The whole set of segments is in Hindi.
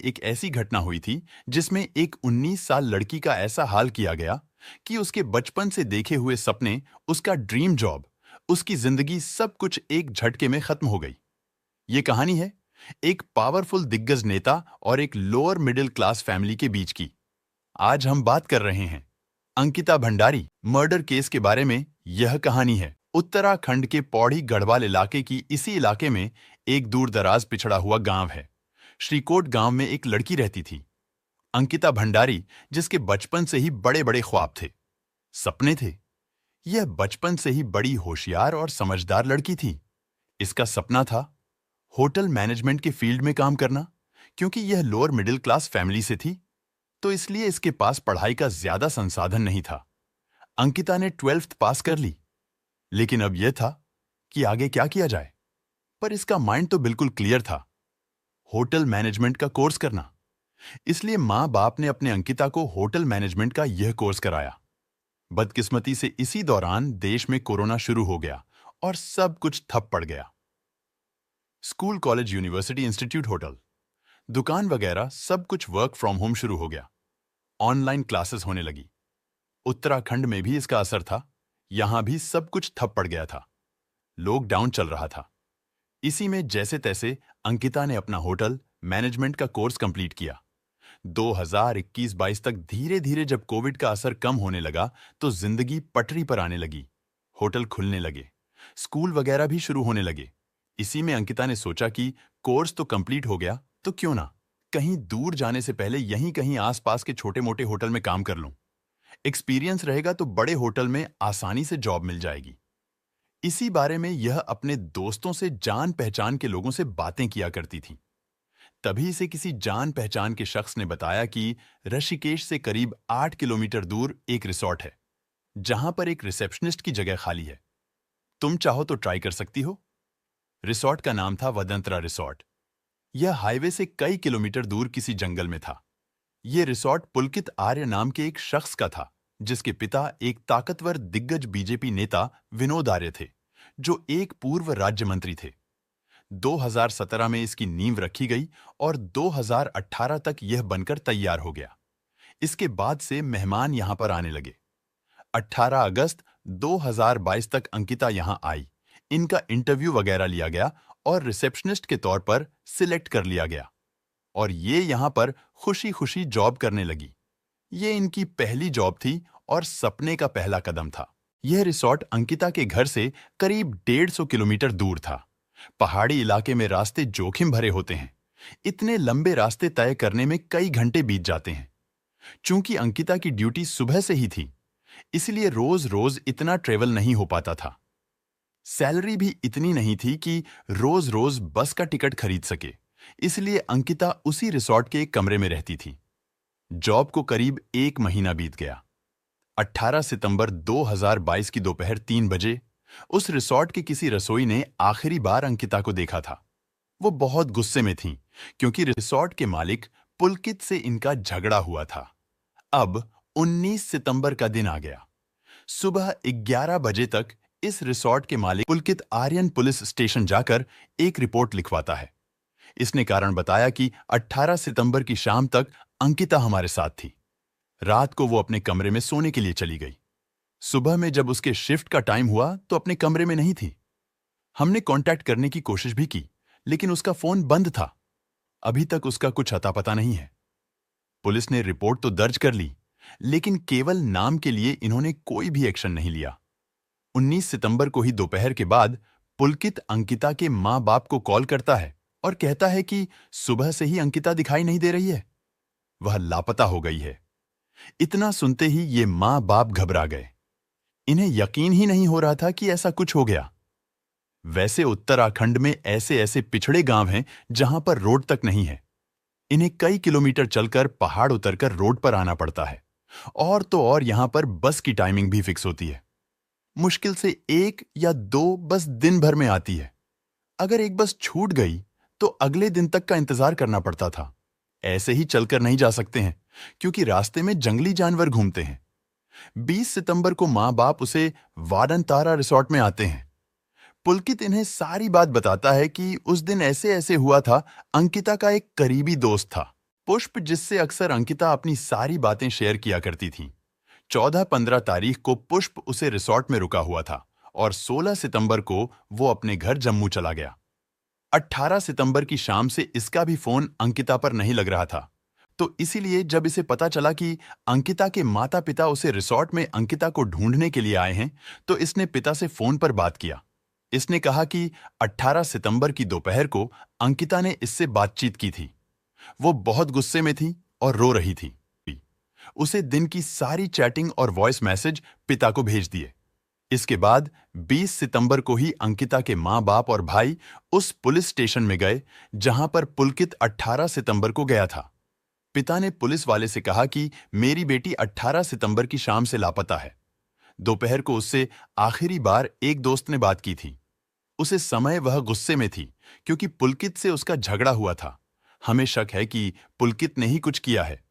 एक ऐसी घटना हुई थी जिसमें एक 19 साल लड़की का ऐसा हाल किया गया कि उसके बचपन से देखे हुए सपने, उसका ड्रीम जॉब, उसकी जिंदगी सब कुछ एक झटके में खत्म हो गई। ये कहानी है एक पावरफुल दिग्गज नेता और एक लोअर मिडिल क्लास फैमिली के बीच की। आज हम बात कर रहे हैं अंकिता भंडारी मर्डर केस के बारे में। यह कहानी है उत्तराखंड के पौड़ी गढ़वाल इलाके की। इसी इलाके में एक दूरदराज पिछड़ा हुआ गांव है। श्रीकोट गांव में एक लड़की रहती थी, अंकिता भंडारी, जिसके बचपन से ही बड़े बड़े ख्वाब थे, सपने थे। यह बचपन से ही बड़ी होशियार और समझदार लड़की थी। इसका सपना था होटल मैनेजमेंट के फील्ड में काम करना। क्योंकि यह लोअर मिडिल क्लास फैमिली से थी, तो इसलिए इसके पास पढ़ाई का ज्यादा संसाधन नहीं था। अंकिता ने 12th पास कर ली, लेकिन अब यह था कि आगे क्या किया जाए। पर इसका माइंड तो बिल्कुल क्लियर था, होटल मैनेजमेंट का कोर्स करना। इसलिए माँ बाप ने अपने अंकिता को होटल मैनेजमेंट का यह कोर्स कराया। बदकिस्मती से इसी दौरान देश में कोरोना शुरू हो गया और सब कुछ ठप पड़ गया। School, college, university, institute, hotel, दुकान वगैरह सब कुछ वर्क फ्रॉम होम शुरू हो गया। ऑनलाइन क्लासेस होने लगी। उत्तराखंड में भी इसका असर था। यहां भी सब कुछ ठप पड़ गया था। लॉकडाउन चल रहा था। इसी में जैसे तैसे अंकिता ने अपना होटल मैनेजमेंट का कोर्स कंप्लीट किया। 2021-22 तक धीरे धीरे जब कोविड का असर कम होने लगा तो जिंदगी पटरी पर आने लगी। होटल खुलने लगे, स्कूल वगैरह भी शुरू होने लगे। इसी में अंकिता ने सोचा कि कोर्स तो कंप्लीट हो गया, तो क्यों ना कहीं दूर जाने से पहले यहीं कहीं आसपास के छोटे मोटे होटल में काम कर लूं। एक्सपीरियंस रहेगा तो बड़े होटल में आसानी से जॉब मिल जाएगी। इसी बारे में यह अपने दोस्तों से, जान पहचान के लोगों से बातें किया करती थी। तभी इसे किसी जान पहचान के शख्स ने बताया कि ऋषिकेश से करीब 8 किलोमीटर दूर एक रिसॉर्ट है, जहां पर एक रिसेप्शनिस्ट की जगह खाली है। तुम चाहो तो ट्राई कर सकती हो। रिसॉर्ट का नाम था वदंतरा रिसॉर्ट। यह हाईवे से कई किलोमीटर दूर किसी जंगल में था। यह रिसॉर्ट पुलकित आर्य नाम के एक शख्स का था, जिसके पिता एक ताकतवर दिग्गज बीजेपी नेता विनोद आर्य थे, जो एक पूर्व राज्य मंत्री थे। 2017 में इसकी नींव रखी गई और 2018 तक यह बनकर तैयार हो गया। इसके बाद से मेहमान यहां पर आने लगे। 18 अगस्त 2022 तक अंकिता यहां आई। इनका इंटरव्यू वगैरह लिया गया और रिसेप्शनिस्ट के तौर पर सिलेक्ट कर लिया गया और ये यहां पर खुशी खुशी जॉब करने लगी। ये इनकी पहली जॉब थी और सपने का पहला कदम था। यह रिसॉर्ट अंकिता के घर से करीब 150 किलोमीटर दूर था। पहाड़ी इलाके में रास्ते जोखिम भरे होते हैं। इतने लंबे रास्ते तय करने में कई घंटे बीत जाते हैं। चूंकि अंकिता की ड्यूटी सुबह से ही थी, इसलिए रोज रोज इतना ट्रेवल नहीं हो पाता था। सैलरी भी इतनी नहीं थी कि रोज रोज बस का टिकट खरीद सके, इसलिए अंकिता उसी रिसॉर्ट के एक कमरे में रहती थी। जॉब को करीब 1 महीना बीत गया। 18 सितंबर 2022 की दोपहर 3 बजे उस रिसॉर्ट के किसी रसोई ने आखिरी बार अंकिता को देखा था। वो बहुत गुस्से में थी, क्योंकि रिसॉर्ट के मालिक पुलकित से इनका झगड़ा हुआ था। अब 19 सितंबर का दिन आ गया। सुबह 11 बजे तक इस रिसॉर्ट के मालिक पुलकित आर्यन पुलिस स्टेशन जाकर एक रिपोर्ट लिखवाता है। इसने कारण बताया कि 18 सितंबर की शाम तक अंकिता हमारे साथ थी। रात को वो अपने कमरे में सोने के लिए चली गई। सुबह में जब उसके शिफ्ट का टाइम हुआ तो अपने कमरे में नहीं थी। हमने कांटेक्ट करने की कोशिश भी की, लेकिन उसका फोन बंद था। अभी तक उसका कुछ अता पता नहीं है। पुलिस ने रिपोर्ट तो दर्ज कर ली, लेकिन केवल नाम के लिए इन्होंने कोई भी एक्शन नहीं लिया। 19 सितंबर को ही दोपहर के बाद पुलकित अंकिता के मां बाप को कॉल करता है और कहता है कि सुबह से ही अंकिता दिखाई नहीं दे रही है, वह लापता हो गई है। इतना सुनते ही ये मां बाप घबरा गए। इन्हें यकीन ही नहीं हो रहा था कि ऐसा कुछ हो गया। वैसे उत्तराखंड में ऐसे ऐसे पिछड़े गांव हैं जहां पर रोड तक नहीं है। इन्हें कई किलोमीटर चलकर पहाड़ उतरकर रोड पर आना पड़ता है, और तो और यहां पर बस की टाइमिंग भी फिक्स होती है। मुश्किल से 1 या 2 बस दिन भर में आती है। अगर एक बस छूट गई तो अगले दिन तक का इंतजार करना पड़ता था। ऐसे ही चलकर नहीं जा सकते हैं, क्योंकि रास्ते में जंगली जानवर घूमते हैं। 20 सितंबर को मां बाप उसे वाडनतारा रिसॉर्ट में आते हैं। पुलकित इन्हें सारी बात बताता है कि उस दिन ऐसे ऐसे हुआ था। अंकिता का एक करीबी दोस्त था, पुष्प जिससे अक्सर अंकिता अपनी सारी बातें शेयर किया करती थी। 14-15 तारीख को पुष्प उसे रिसॉर्ट में रुका हुआ था और 16 सितंबर को वो अपने घर जम्मू चला गया। 18 सितंबर की शाम से इसका भी फोन अंकिता पर नहीं लग रहा था। तो इसीलिए जब इसे पता चला कि अंकिता के माता-पिता उसे रिसॉर्ट में अंकिता को ढूंढने के लिए आए हैं, तो इसने पिता से फोन पर बात किया। इसने कहा कि 18 सितंबर की दोपहर को अंकिता ने इससे बातचीत की थी। वो बहुत गुस्से में थी और रो रही थी। उसे दिन की सारी चैटिंग और वॉइस मैसेज पिता को भेज दिए। इसके बाद 20 सितंबर को ही अंकिता के मां-बाप और भाई उस पुलिस स्टेशन में गए जहां पर पुलकित 18 सितंबर को गया था। पिता ने पुलिस वाले से कहा कि मेरी बेटी 18 सितंबर की शाम से लापता है। दोपहर को उससे आखिरी बार एक दोस्त ने बात की थी। उसे समय वह गुस्से में थी क्योंकि पुलकित से उसका झगड़ा हुआ था। हमें शक है कि पुलकित ने ही कुछ किया है।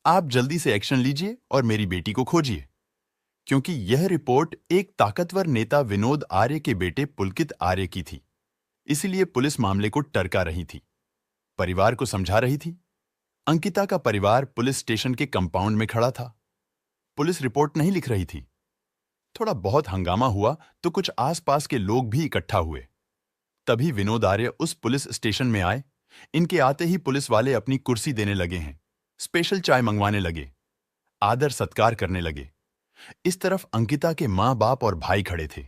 आप जल्दी से एक्शन लीजिए और मेरी बेटी को खोजिए। क्योंकि यह रिपोर्ट एक ताकतवर नेता विनोद आर्य के बेटे पुलकित आर्य की थी, इसलिए पुलिस मामले को टरका रही थी, परिवार को समझा रही थी। अंकिता का परिवार पुलिस स्टेशन के कंपाउंड में खड़ा था। पुलिस रिपोर्ट नहीं लिख रही थी। थोड़ा बहुत हंगामा हुआ तो कुछ आसपास के लोग भी इकट्ठा हुए। तभी विनोद आर्य उस पुलिस स्टेशन में आए। इनके आते ही पुलिस वाले अपनी कुर्सी देने लगे हैं, स्पेशल चाय मंगवाने लगे, आदर सत्कार करने लगे। इस तरफ अंकिता के मां बाप और भाई खड़े थे।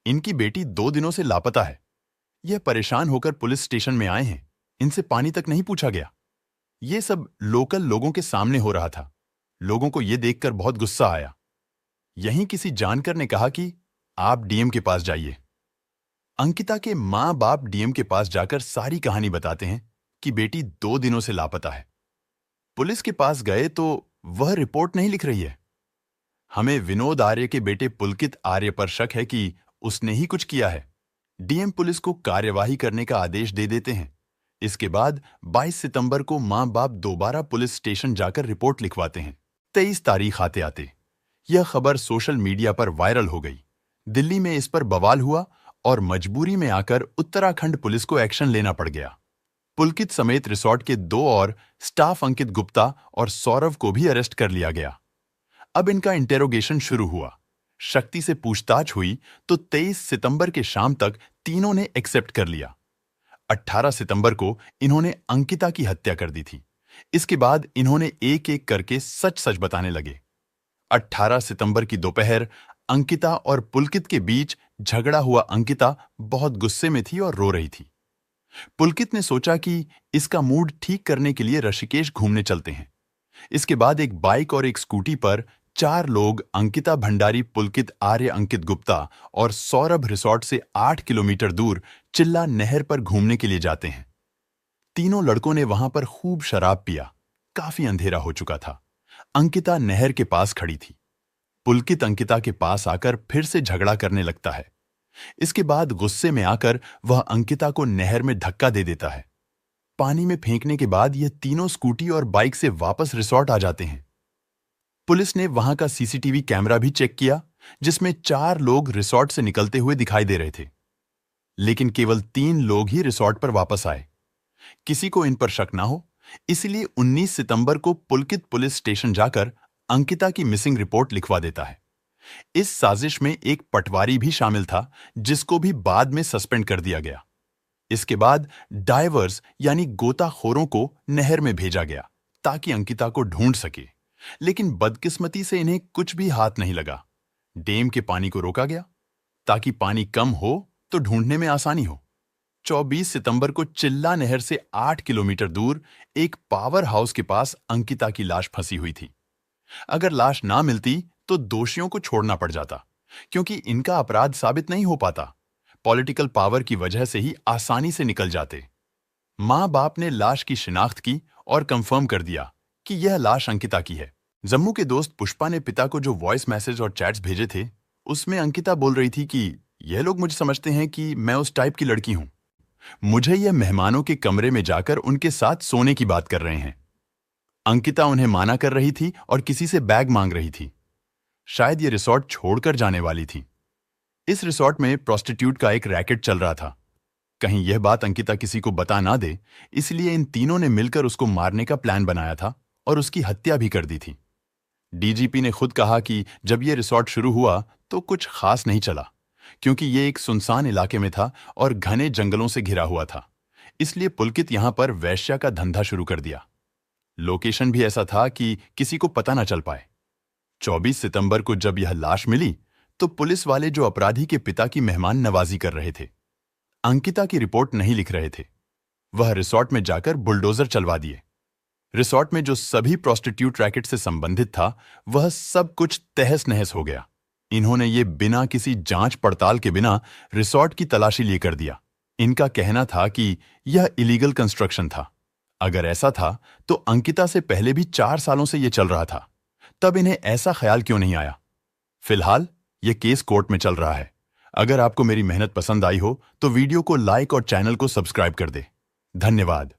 इनकी बेटी 2 दिनों से लापता है। यह परेशान होकर पुलिस स्टेशन में आए हैं। इनसे पानी तक नहीं पूछा गया। यह सब लोकल लोगों के सामने हो रहा था। लोगों को यह देखकर बहुत गुस्सा आया। यहीं किसी जानकर ने कहा कि आप डीएम के पास जाइए। अंकिता के मां बाप डीएम के पास जाकर सारी कहानी बताते हैं कि बेटी 2 दिनों से लापता है। पुलिस के पास गए तो वह रिपोर्ट नहीं लिख रही है। हमें विनोद आर्य के बेटे पुलकित आर्य पर शक है कि उसने ही कुछ किया है। डीएम पुलिस को कार्यवाही करने का आदेश दे देते हैं। इसके बाद 22 सितंबर को मां बाप दोबारा पुलिस स्टेशन जाकर रिपोर्ट लिखवाते हैं। 23 तारीख आते आते यह खबर सोशल मीडिया पर वायरल हो गई। दिल्ली में इस पर बवाल हुआ और मजबूरी में आकर उत्तराखंड पुलिस को एक्शन लेना पड़ गया। पुलकित समेत रिसॉर्ट के 2 और स्टाफ अंकित गुप्ता और सौरव को भी अरेस्ट कर लिया गया। अब इनका इंटेरोगेशन शुरू हुआ। शक्ति से पूछताछ हुई तो 23 सितंबर के शाम तक तीनों ने एक्सेप्ट कर लिया। 18 सितंबर को इन्होंने अंकिता की हत्या कर दी थी। इसके बाद इन्होंने एक एक करके सच सच बताने लगे। 18 सितंबर की दोपहर अंकिता और पुलकित के बीच झगड़ा हुआ। अंकिता बहुत गुस्से में थी और रो रही थी। पुलकित ने सोचा कि इसका मूड ठीक करने के लिए ऋषिकेश घूमने चलते हैं। इसके बाद एक बाइक और एक स्कूटी पर 4 लोग अंकिता भंडारी, पुलकित आर्य, अंकित गुप्ता और सौरभ रिसॉर्ट से 8 किलोमीटर दूर चिल्ला नहर पर घूमने के लिए जाते हैं। तीनों लड़कों ने वहां पर खूब शराब पिया। काफी अंधेरा हो चुका था। अंकिता नहर के पास खड़ी थी। पुलकित अंकिता के पास आकर फिर से झगड़ा करने लगता है। इसके बाद गुस्से में आकर वह अंकिता को नहर में धक्का दे देता है। पानी में फेंकने के बाद ये तीनों स्कूटी और बाइक से वापस रिसॉर्ट आ जाते हैं। पुलिस ने वहां का सीसीटीवी कैमरा भी चेक किया, जिसमें 4 लोग रिसॉर्ट से निकलते हुए दिखाई दे रहे थे, लेकिन केवल 3 लोग ही रिसॉर्ट पर वापस आए। किसी को इन पर शक ना हो, इसलिए 19 सितंबर को पुलकित पुलिस स्टेशन जाकर अंकिता की मिसिंग रिपोर्ट लिखवा देता है। इस साजिश में एक पटवारी भी शामिल था, जिसको भी बाद में सस्पेंड कर दिया गया। इसके बाद डाइवर्स यानी गोताखोरों को नहर में भेजा गया ताकि अंकिता को ढूंढ सके, लेकिन बदकिस्मती से इन्हें कुछ भी हाथ नहीं लगा। डैम के पानी को रोका गया ताकि पानी कम हो तो ढूंढने में आसानी हो। 24 सितंबर को चिल्ला नहर से 8 किलोमीटर दूर एक पावर हाउस के पास अंकिता की लाश फंसी हुई थी। अगर लाश ना मिलती तो दोषियों को छोड़ना पड़ जाता, क्योंकि इनका अपराध साबित नहीं हो पाता। पॉलिटिकल पावर की वजह से ही आसानी से निकल जाते। मां बाप ने लाश की शिनाख्त की और कंफर्म कर दिया कि यह लाश अंकिता की है। जम्मू के दोस्त पुष्पा ने पिता को जो वॉइस मैसेज और चैट्स भेजे थे, उसमें अंकिता बोल रही थी कि यह लोग मुझे समझते हैं कि मैं उस टाइप की लड़की हूं। मुझे यह मेहमानों के कमरे में जाकर उनके साथ सोने की बात कर रहे हैं। अंकिता उन्हें माना कर रही थी और किसी से बैग मांग रही थी। शायद ये रिसॉर्ट छोड़कर जाने वाली थी। इस रिसॉर्ट में प्रोस्टिट्यूट का एक रैकेट चल रहा था। कहीं यह बात अंकिता किसी को बता ना दे, इसलिए इन तीनों ने मिलकर उसको मारने का प्लान बनाया था और उसकी हत्या भी कर दी थी। डीजीपी ने खुद कहा कि जब यह रिसॉर्ट शुरू हुआ तो कुछ खास नहीं चला, क्योंकि यह एक सुनसान इलाके में था और घने जंगलों से घिरा हुआ था। इसलिए पुलकित यहां पर वैश्या का धंधा शुरू कर दिया। लोकेशन भी ऐसा था कि किसी को पता ना चल पाए। 24 सितंबर को जब यह लाश मिली तो पुलिस वाले जो अपराधी के पिता की मेहमान नवाजी कर रहे थे, अंकिता की रिपोर्ट नहीं लिख रहे थे, वह रिसॉर्ट में जाकर बुलडोजर चलवा दिए। रिसॉर्ट में जो सभी प्रोस्टिट्यूट रैकेट से संबंधित था, वह सब कुछ तहस नहस हो गया। इन्होंने ये बिना किसी जांच पड़ताल के बिना रिसॉर्ट की तलाशी लेकर दिया। इनका कहना था कि यह इलीगल कंस्ट्रक्शन था। अगर ऐसा था तो अंकिता से पहले भी 4 सालों से यह चल रहा था, तब इन्हें ऐसा ख्याल क्यों नहीं आया? फिलहाल यह केस कोर्ट में चल रहा है। अगर आपको मेरी मेहनत पसंद आई हो तो वीडियो को लाइक और चैनल को सब्सक्राइब कर दे। धन्यवाद।